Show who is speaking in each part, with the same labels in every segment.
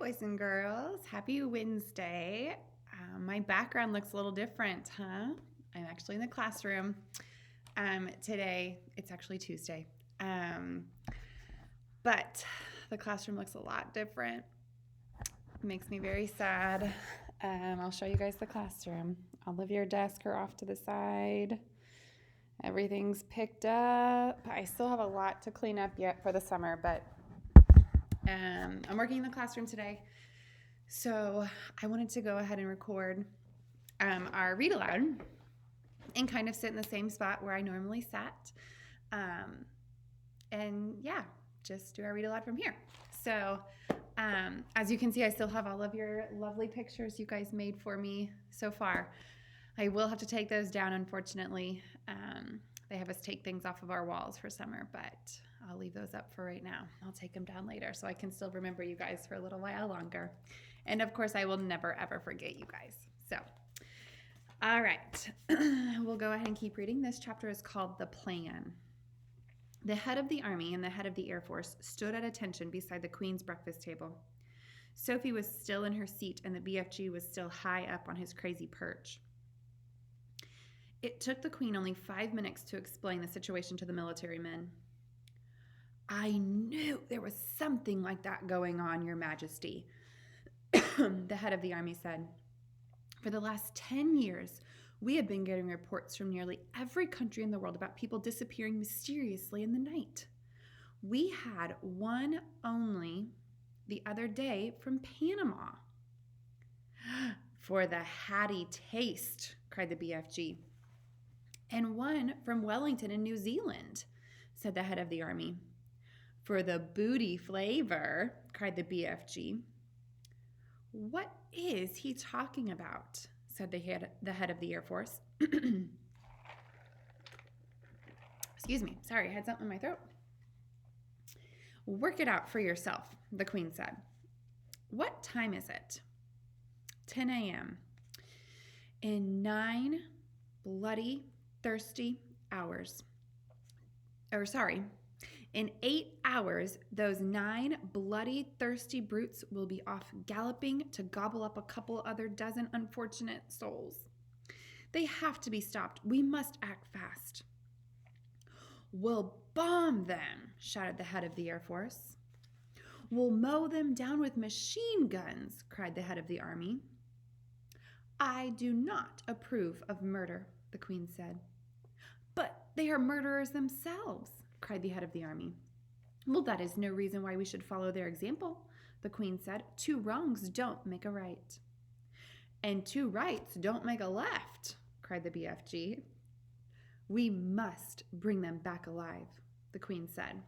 Speaker 1: boys and girls. Happy Wednesday. My background looks a little different, huh? I'm actually in the classroom. Today, it's actually Tuesday. But the classroom looks a lot different. It makes me very sad. I'll show you guys the classroom. All of your desks are off to the side. Everything's picked up. I still have a lot to clean up yet for the summer, but I'm working in the classroom today. So I wanted to go ahead and record our read aloud and kind of sit in the same spot where I normally sat. And yeah, just do our read aloud from here. So as you can see, I still have all of your lovely pictures you guys made for me so far. I will have to take those down, unfortunately. They have us take things off of our walls for summer, but I'll leave those up for right now. I'll take them down later so I can still remember you guys for a little while longer. And of course, I will never, ever forget you guys. So, all right, we'll go ahead and keep reading. This chapter is called The Plan. The head of the army and the head of the Air Force stood at attention beside the Queen's breakfast table. Sophie was still in her seat, and the BFG was still high up on his crazy perch. It took the Queen only 5 minutes to explain the situation to the military men. I knew there was something like that going on, Your Majesty, the head of the army said. For the last 10 years, we have been getting reports from nearly every country in the world about people disappearing mysteriously in the night. We had one only the other day from Panama. For the hatty taste, cried the BFG. And one from Wellington in New Zealand, said the head of the army. For the booty flavor, cried the BFG. What is he talking about? Said the head of the Air Force. Excuse me. Sorry, I had something in my throat. Work it out for yourself, the Queen said. What time is it? 10 a.m. In 9 bloody, thirsty hours. In 8 hours, those 9 bloody, thirsty brutes will be off galloping to gobble up a couple other dozen unfortunate souls. They have to be stopped. We must act fast. We'll bomb them, shouted the head of the Air Force. We'll mow them down with machine guns, cried the head of the army. I do not approve of murder, the Queen said. But they are murderers themselves, cried the head of the army. Well, that is no reason why we should follow their example, the Queen said. 2 wrongs don't make a right. And 2 rights don't make a left, cried the BFG. We must bring them back alive, the Queen said.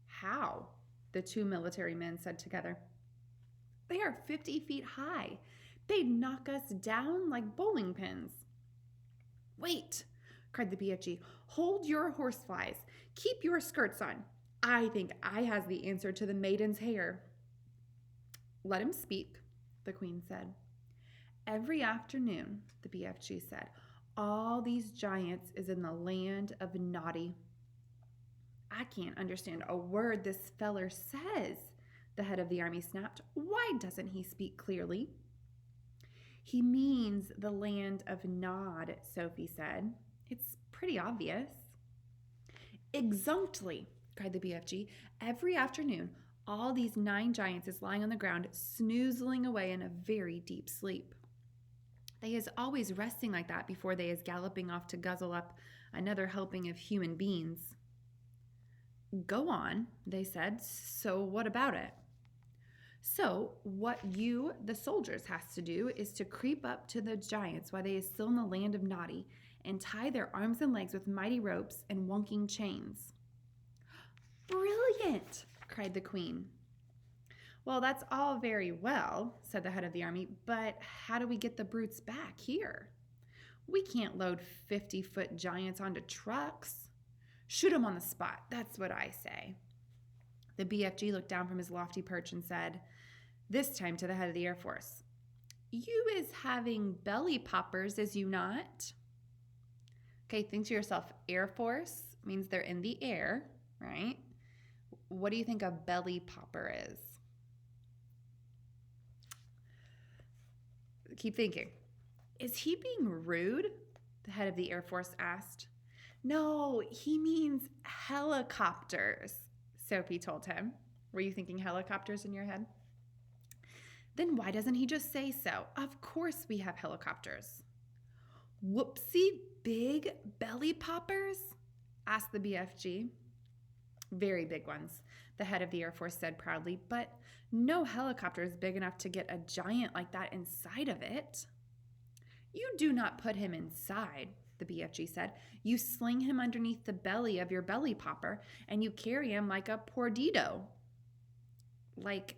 Speaker 1: How? The 2 military men said together. They are 50 feet high. They'd knock us down like bowling pins. Wait, cried the BFG. Hold your horseflies. Keep your skirts on. I think I has the answer to the maiden's hair. Let him speak, the Queen said. Every afternoon, the BFG said, all these giants is in the land of Naughty. I can't understand a word this feller says, the head of the army snapped. Why doesn't he speak clearly? He means the land of Nod, Sophie said. It's pretty obvious. Exactly, cried the BFG. Every afternoon, all these 9 giants is lying on the ground, snoozling away in a very deep sleep. They is always resting like that before they is galloping off to guzzle up another helping of human beings. Go on, they said. So what about it? So what you, the soldiers, has to do is to creep up to the giants while they is still in the land of Naughty and tie their arms and legs with mighty ropes and wonking chains. Brilliant, cried the Queen. Well, that's all very well, said the head of the army, but how do we get the brutes back here? We can't load 50-foot giants onto trucks. Shoot 'em on the spot, that's what I say. The BFG looked down from his lofty perch and said, this time to the head of the Air Force, you is having belly poppers, is you not? Okay, think to yourself, Air Force means they're in the air, right? What do you think a belly popper is? keep thinking. Is he being rude? The head of the Air Force asked. No, he means helicopters, Sophie told him. Were you thinking helicopters in your head? Then why doesn't he just say so? Of course we have helicopters. Whoopsie big belly poppers? Asked the BFG. Very big ones, the head of the Air Force said proudly, but no helicopter is big enough to get a giant like that inside of it. You do not put him inside, the BFG said. You sling him underneath the belly of your belly popper and you carry him like a torpedo. Like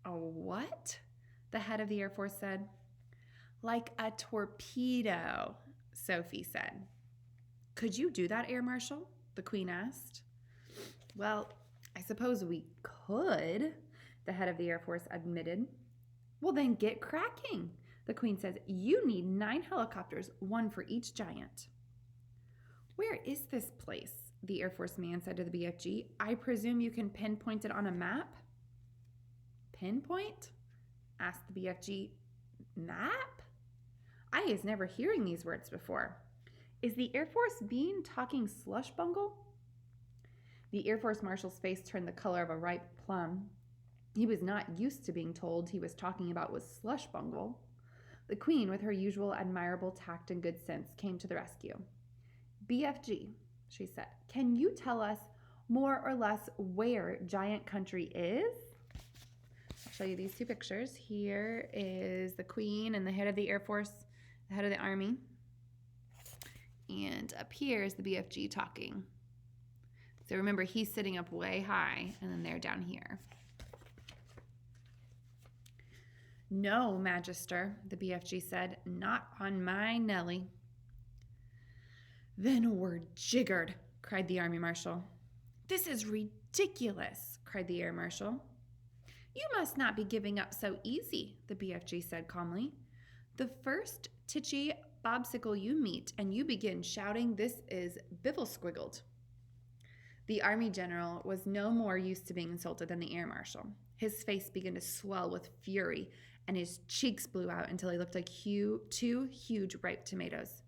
Speaker 1: a what? The head of the Air Force said. Like a torpedo, Sophie said. Could you do that, Air Marshal? The Queen asked. Well, I suppose we could, the head of the Air Force admitted. Well, then get cracking. The Queen says, you need 9 helicopters, 1 for each giant. Where is this place? The Air Force man said to the BFG. I presume you can pinpoint it on a map? Pinpoint? Asked the BFG. Map? I is never hearing these words before. Is the Air Force bean talking slush bungle? The Air Force Marshal's face turned the color of a ripe plum. He was not used to being told he was talking about was slush bungle. The Queen, with her usual admirable tact and good sense, came to the rescue. BFG, she said, can you tell us more or less where Giant Country is? I'll show you these 2 pictures. Here is the Queen and the head of the Air Force, the head of the Army. And up here is the BFG talking. So remember, he's sitting up way high, and then they're down here. No, Magister, the BFG said, not on my Nellie. Then we're jiggered, cried the Army Marshal. This is ridiculous, cried the Air Marshal. You must not be giving up so easy, the BFG said calmly. The first titchy bobsicle you meet and you begin shouting, this is bivelsquiggled. The Army General was no more used to being insulted than the Air Marshal. His face began to swell with fury, and his cheeks blew out until he looked like 2 huge ripe tomatoes.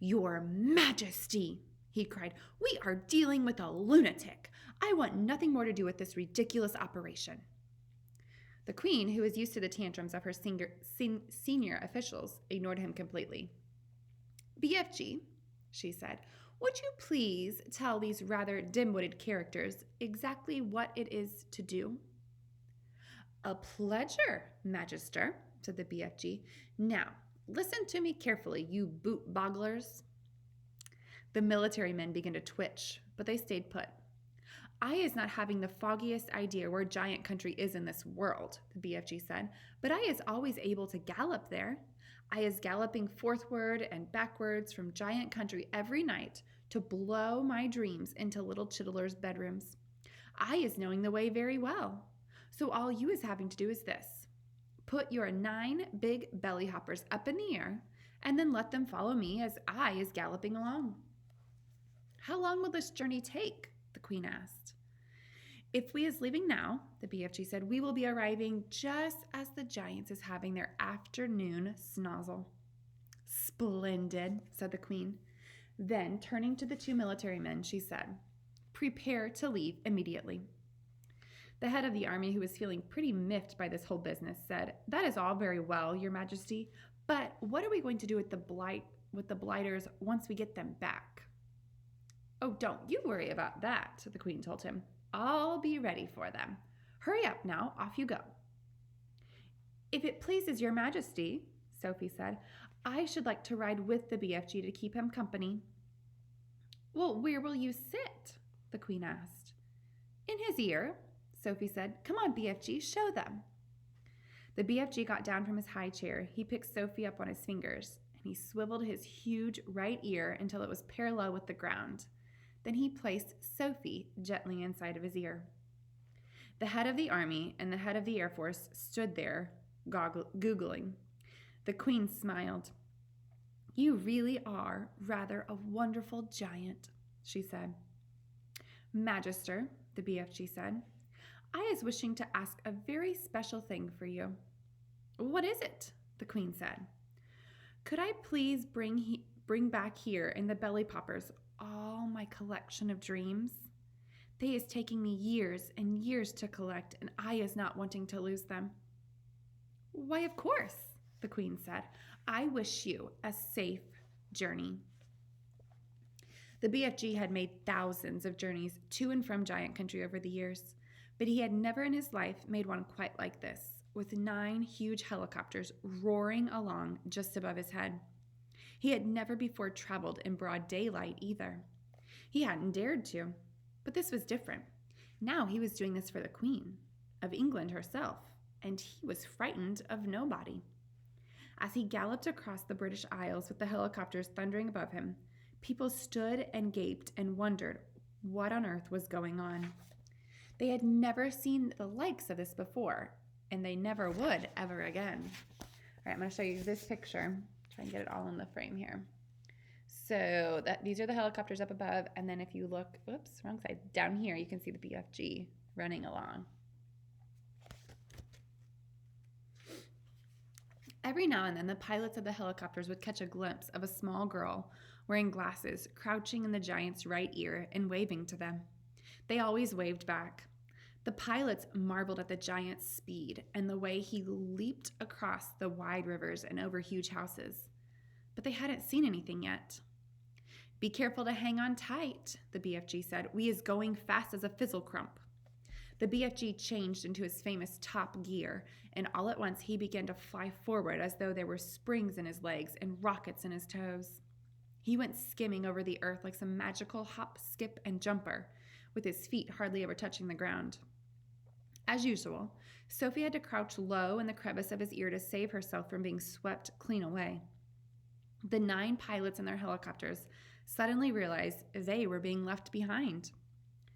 Speaker 1: Your Majesty, he cried, we are dealing with a lunatic. I want nothing more to do with this ridiculous operation. The Queen, who was used to the tantrums of her senior officials, ignored him completely. BFG, she said, would you please tell these rather dim-witted characters exactly what it is to do? A pleasure, Magister, said the BFG. Now, listen to me carefully, you boot-bogglers. The military men began to twitch, but they stayed put. I is not having the foggiest idea where Giant Country is in this world, the BFG said, but I is always able to gallop there. I is galloping forthward and backwards from Giant Country every night to blow my dreams into little Chiddler's bedrooms. I is knowing the way very well. So all you is having to do is this. Put your 9 big belly hoppers up in the air and then let them follow me as I is galloping along. How long will this journey take? The Queen asked. If we is leaving now, the BFG said, we will be arriving just as the giants is having their afternoon snozzle. Splendid, said the Queen. Then, turning to the 2 military men, she said, prepare to leave immediately. The head of the army, who was feeling pretty miffed by this whole business, said, that is all very well, Your Majesty, but what are we going to do with the blighters once we get them back? Oh, don't you worry about that, the Queen told him. I'll be ready for them. Hurry up now, off you go. If it pleases Your Majesty, Sophie said, I should like to ride with the BFG to keep him company. Well, where will you sit? The Queen asked. In his ear, Sophie said. Come on, BFG, show them. The BFG got down from his high chair. He picked Sophie up on his fingers, and he swiveled his huge right ear until it was parallel with the ground. Then he placed Sophie gently inside of his ear. The head of the army and the head of the Air Force stood there, googling. The Queen smiled. You really are rather a wonderful giant, she said. Magister, the BFG said, I is wishing to ask a very special thing for you. What is it? The Queen said. Could I please bring back here in the belly poppers all my collection of dreams? They is taking me years and years to collect, and I is not wanting to lose them." "Why, of course," the queen said. "I wish you a safe journey." The BFG had made thousands of journeys to and from Giant Country over the years, but he had never in his life made one quite like this, with 9 huge helicopters roaring along just above his head. He had never before traveled in broad daylight either. He hadn't dared to, but this was different. Now he was doing this for the Queen of England herself, and he was frightened of nobody. As he galloped across the British Isles with the helicopters thundering above him, people stood and gaped and wondered what on earth was going on. They had never seen the likes of this before, and they never would ever again. All right, I'm going to show you this picture. Try and get it all in the frame here. So these are the helicopters up above, and then if you look, oops, wrong side, down here, you can see the BFG running along. Every now and then, the pilots of the helicopters would catch a glimpse of a small girl wearing glasses, crouching in the giant's right ear and waving to them. They always waved back. The pilots marveled at the giant's speed and the way he leaped across the wide rivers and over huge houses. But they hadn't seen anything yet. "Be careful to hang on tight," the BFG said. "We is going fast as a fizzlecrump." The BFG changed into his famous top gear, and all at once he began to fly forward as though there were springs in his legs and rockets in his toes. He went skimming over the earth like some magical hop, skip, and jumper, with his feet hardly ever touching the ground. As usual, Sophie had to crouch low in the crevice of his ear to save herself from being swept clean away. The 9 pilots in their helicopters suddenly realized they were being left behind.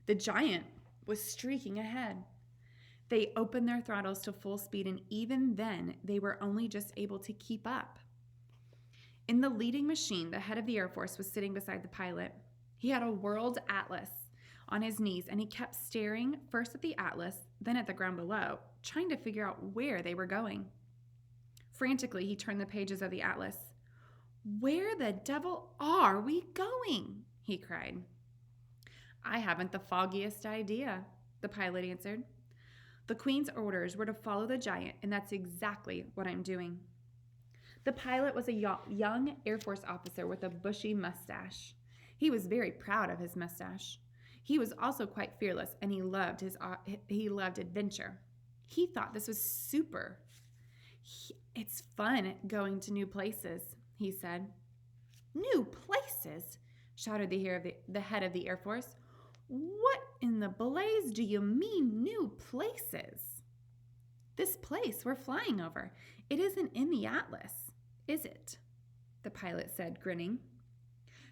Speaker 1: The giant was streaking ahead. They opened their throttles to full speed, and even then, they were only just able to keep up. In the leading machine, the head of the Air Force was sitting beside the pilot. He had a world atlas on his knees, and he kept staring first at the atlas, then at the ground below, trying to figure out where they were going. Frantically, he turned the pages of the atlas. "Where the devil are we going?" he cried. "I haven't the foggiest idea," the pilot answered. "The Queen's orders were to follow the giant, and that's exactly what I'm doing." The pilot was a young Air Force officer with a bushy mustache. He was very proud of his mustache. He was also quite fearless, and he loved adventure. He thought this was super. "It's fun going to new places," he said. "New places?" shouted the head of the Air Force. "What in the blaze do you mean, new places?" "This place we're flying over, it isn't in the atlas, is it?" the pilot said, grinning.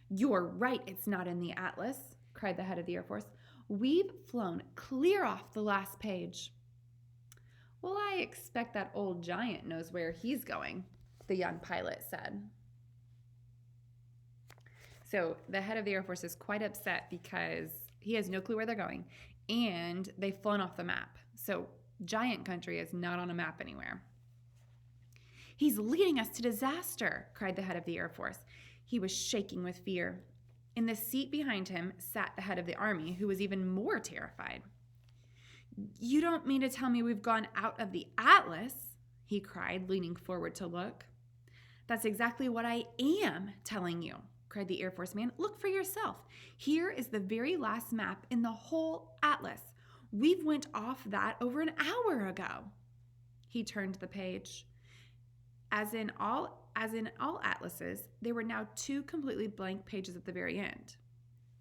Speaker 1: "You're right, it's not in the atlas," cried the head of the Air Force. "We've flown clear off the last page." "Well, I expect that old giant knows where he's going," the young pilot said. So the head of the Air Force is quite upset because he has no clue where they're going, and they've flown off the map. So Giant Country is not on a map anywhere. "He's leading us to disaster," cried the head of the Air Force. He was shaking with fear. In the seat behind him sat the head of the Army, who was even more terrified. "You don't mean to tell me we've gone out of the atlas?" he cried, leaning forward to look. "That's exactly what I am telling you," cried the Air Force man. "Look for yourself. Here is the very last map in the whole atlas. We've went off that over an hour ago." He turned the page. As in all atlases, there were now 2 completely blank pages at the very end.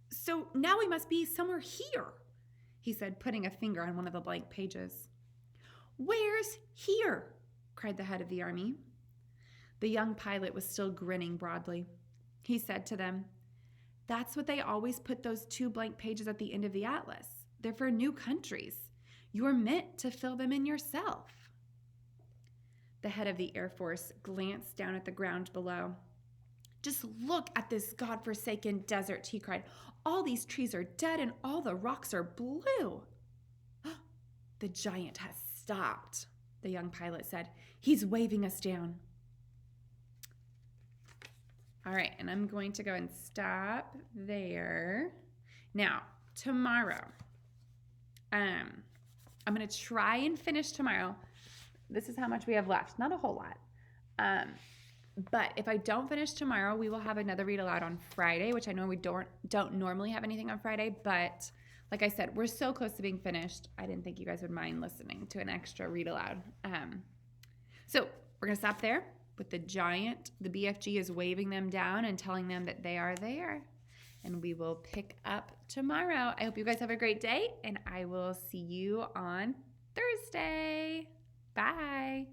Speaker 1: "So now we must be somewhere here," he said, putting a finger on one of the blank pages. "Where's here?" cried the head of the Army. The young pilot was still grinning broadly. He said to them, "That's what they always put those 2 blank pages at the end of the atlas. They're for new countries. You're meant to fill them in yourself." The head of the Air Force glanced down at the ground below. "Just look at this godforsaken desert," he cried. "All these trees are dead and all the rocks are blue." "The giant has stopped," the young pilot said. "He's waving us down." All right, and I'm going to go and stop there. Now, tomorrow, I'm going to try and finish tomorrow. This is how much we have left. Not a whole lot. But if I don't finish tomorrow, we will have another read aloud on Friday, which I know we don't normally have anything on Friday, but like I said, we're so close to being finished. I didn't think you guys would mind listening to an extra read aloud. So we're going to stop there with the giant. The BFG is waving them down and telling them that they are there. And we will pick up tomorrow. I hope you guys have a great day, and I will see you on Thursday. Bye.